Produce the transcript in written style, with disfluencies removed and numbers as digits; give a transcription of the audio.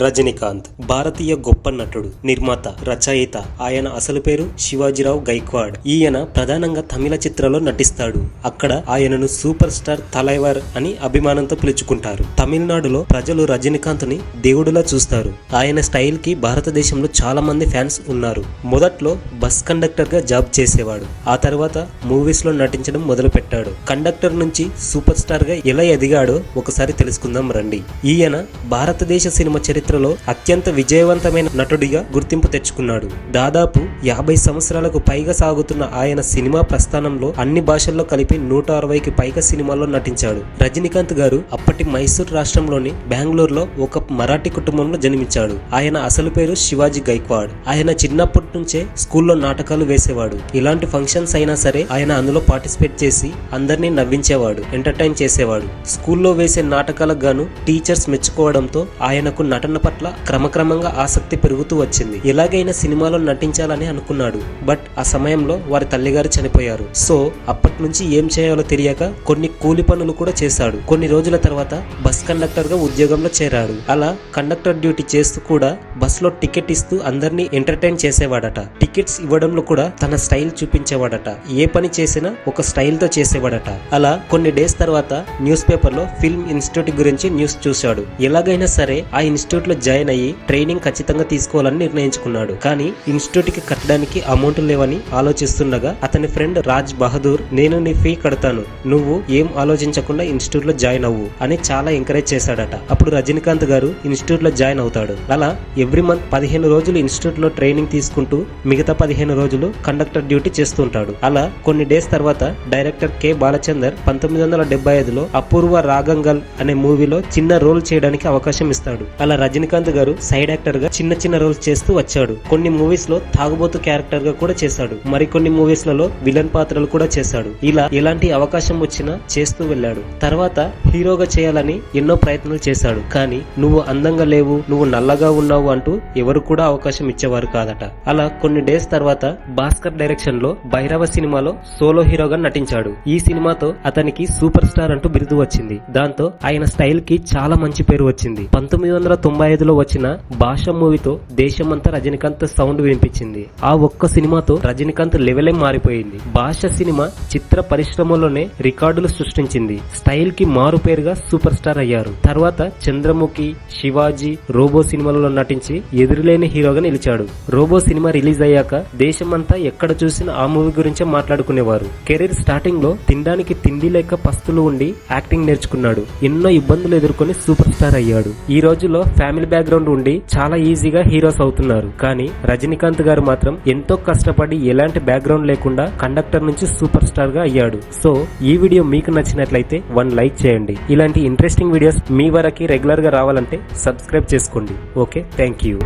రజనీకాంత్ భారతీయ గొప్ప నటుడు, నిర్మాత, రచయిత. ఆయన అసలు పేరు శివాజీరావు గైక్వాడ్. ఈయన ప్రధానంగా తమిళ చిత్రాల్లో నటిస్తాడు. అక్కడ ఆయనను సూపర్ స్టార్ తలైవర్ అని అభిమానంతో పిలుచుకుంటారు. తమిళనాడులో ప్రజలు రజనీకాంత్ ని దేవుడిలా చూస్తారు. ఆయన స్టైల్ కి భారతదేశంలో చాలా మంది ఫ్యాన్స్ ఉన్నారు. మొదట్లో బస్ కండక్టర్ గా జాబ్ చేసేవాడు. ఆ తర్వాత మూవీస్ లో నటించడం మొదలు పెట్టాడు. కండక్టర్ నుంచి సూపర్ స్టార్ గా ఎలా ఎదిగాడో ఒకసారి తెలుసుకుందాం రండి. ఈయన భారతదేశ సినిమా చరిత్రలో అత్యంత విజయవంతమైన నటుడిగా గుర్తింపు తెచ్చుకున్నాడు. దాదాపు 50 సంవత్సరాలకు పైగా సాగుతున్న ఆయన సినిమా ప్రస్థానంలో అన్ని భాషల్లో కలిపి 160కి పైగా సినిమాల్లో నటించాడు. రజనీకాంత్ గారు అప్పటి మైసూర్ రాష్ట్రంలోని బెంగళూరులో ఒక మరాఠీ కుటుంబంలో జన్మించాడు. ఆయన అసలు పేరు శివాజీ గైక్వాడ్. ఆయన చిన్నప్పటి నుంచే స్కూల్లో నాటకాలు వేసేవాడు. ఇలాంటి ఫంక్షన్స్ అయినా సరే ఆయన అందులో పార్టిసిపేట్ చేసి అందరినీ నవ్వించేవాడు, ఎంటర్టైన్ చేసేవాడు. స్కూల్లో వేసే నాటకాలకు గాను టీచర్స్ మెచ్చుకోవడంతో ఆయనకు నటన పట్ల క్రమక్రమంగా ఆసక్తి పెరుగుతూ వచ్చింది. ఎలాగైనా సినిమాలో నటించాలని అనుకున్నాడు. బట్ ఆ సమయంలో వారి తల్లిగారు చనిపోయారు. సో అప్పటి నుంచి ఏం చేయాలో తెలియక కొన్ని కూలి పనులు కూడా చేశాడు. కొన్ని రోజుల తర్వాత బస్ కండక్టర్ గా ఉద్యోగంలో చేరాడు. అలా కండక్టర్ డ్యూటీ చేస్తూ కూడా బస్ లో టికెట్ ఇస్తూ అందరినీ ఎంటర్టైన్ చేసేవాడట. టికెట్స్ ఇవ్వడంలో కూడా తన స్టైల్ చూపించేవాడట. ఏ పని చేసినా ఒక స్టైల్ తో చేసేవాడట. అలా కొన్ని డేస్ తర్వాత న్యూస్ పేపర్ లో ఫిల్మ్ ఇన్స్టిట్యూట్ గురించి న్యూస్ చూశాడు. ఎలాగైనా సరే ఆ ఇన్స్టిట్యూట్ లో జాయిన్ అయ్యి ట్రైనింగ్ ఖచ్చితంగా తీసుకోవాలని నిర్ణయించుకున్నాడు. కానీ ఇన్స్టిట్యూట్ కి కట్టడానికి అమౌంట్ లేవని ఆలోచిస్తుండగా అతని ఫ్రెండ్ రాజ్ బహదూర్, నేను నీ ఫీ కడతాను, నువ్వు ఏం ఆలోచించకుండా ఇన్స్టిట్యూట్ లో జాయిన్ అవ్వు అని చాలా ఎంకరేజ్ చేశాడట. అప్పుడు రజనీకాంత్ గారు ఇన్స్టిట్యూట్ లో జాయిన్ అవుతాడు. అలా ఎవ్రీ మంత్ 15 రోజులు ఇన్స్టిట్యూట్ లో ట్రైనింగ్ తీసుకుంటూ మిగతా 15 రోజులు కండక్టర్ డ్యూటీ చేస్తుంటాడు. అలా కొన్ని డేస్ తర్వాత డైరెక్టర్ కె బాలచందర్ 1975లో అపూర్వ రాగంగల్ అనే మూవీలో చిన్న రోల్ చేయడానికి అవకాశం ఇస్తాడు. అలా రజనీకాంత్ గారు సైడ్ యాక్టర్ గా చిన్న చిన్న రోల్స్ చేస్తూ వచ్చాడు. కొన్ని మూవీస్ లో తాగుబోతు క్యారెక్టర్ గా కూడా చేశాడు. మరికొన్ని మూవీస్ లలో విలన్ పాత్రలు కూడా చేశాడు. ఇలా ఎలాంటి అవకాశం వచ్చినా చేస్తూ వెళ్ళాడు. తర్వాత హీరోగా చేయాలని ఎన్నో ప్రయత్నాలు చేశాడు. కానీ నువ్వు అందంగా లేవు, నువ్వు నల్లగా ఉన్నావు అంటూ ఎవరు కూడా అవకాశం ఇచ్చేవారు కాదట. అలా కొన్ని డేస్ తర్వాత భాస్కర్ డైరెక్షన్ లో భైరవ సినిమాలో సోలో హీరోగా నటించాడు. ఈ సినిమాతో అతనికి సూపర్ స్టార్ అంటూ బిరుదు వచ్చింది. దాంతో ఆయన స్టైల్ కి చాలా మంచి పేరు వచ్చింది. 1995లో వచ్చిన భాష మూవీతో దేశమంతా రజనీకాంత్ సౌండ్ వినిపించింది. ఆ ఒక్క సినిమాతో రజనీకాంత్ లెవెలే మారిపోయింది. భాష సినిమా చిత్ర పరిశ్రమలోనే రికార్డులు సృష్టించింది. స్టైల్ కి మారు పేరుగా సూపర్ స్టార్ అయ్యారు. తర్వాత చంద్రముఖి, శివాజీ, రోబో సినిమాలలో నటించి ఎదురులేని హీరోగా నిలిచాడు. రోబో సినిమా రిలీజ్ అయ్యాక దేశమంతా ఎక్కడ చూసినా ఆ మూవీ గురించే మాట్లాడుకునేవారు. కెరీర్ స్టార్టింగ్ లో తినడానికి తిండి లేక పస్తులు ఉండి యాక్టింగ్ నేర్చుకున్నాడు. ఎన్నో ఇబ్బందులు ఎదుర్కొని సూపర్ స్టార్ అయ్యాడు. ఈ రోజుల్లో ఫ్యామిలీ బ్యాక్గ్రౌండ్ ఉండి చాలా ఈజీగా హీరోస్ అవుతున్నారు. కానీ రజనీకాంత్ గారు మాత్రం ఎంతో కష్టపడి ఎలాంటి బ్యాక్గ్రౌండ్ లేకుండా కండక్టర్ నుంచి సూపర్ స్టార్ గా అయ్యాడు. సో ఈ వీడియో మీకు నచ్చినట్లయితే 1 లైక్ చేయండి. ఇలాంటి ఇంట్రెస్టింగ్ వీడియోస్ మీ వరకు రెగ్యులర్ గా రావాలంటే సబ్స్క్రైబ్ చేసుకోండి. Okay, thank you.